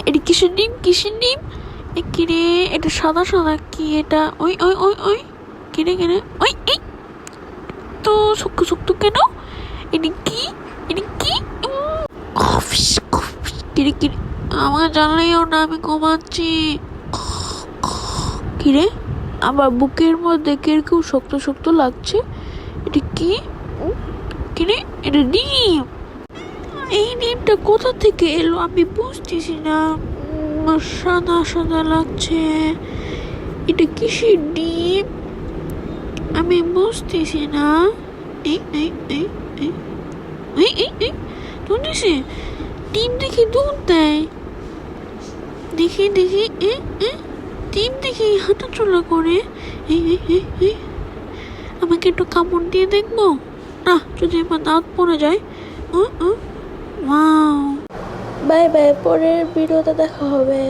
এটা কিসের ডিম, কিসের ডিম? কিরে, এটা সাদা সাদা, কি এটা? ওই ওই ওই ওই কিরে ওই এই তো শক্ত শক্ত কেন? এটা কি, এটা কি? কিরে কিরে, আমার জানলেও না, আমি ঘুমাচ্ছি। কিরে, আমার বুকের মধ্যে কিরকম শক্ত শক্ত লাগছে। এটা কি? কিরে, এটা ডিম। এই ডিমটা কোথা থেকে এলো আমি বুঝতেছি না। সাদা সাদা লাগছে। এটা কিসের ডিম আমি বুঝতেছি না। এই এই এই এই এই এই এই দুধ দিছে। ডিম দেখি দুধ দেয়। দেখি দেখি ডিম দেখি হাঁটা চলা করে। এই এই এই এই আমাকে একটু কামড় দিয়ে দেখবো না, যদি আমার দাঁত পড়ে যায়। ওয়াও। বাই বাই, পরের ভিডিওতে দেখা হবে।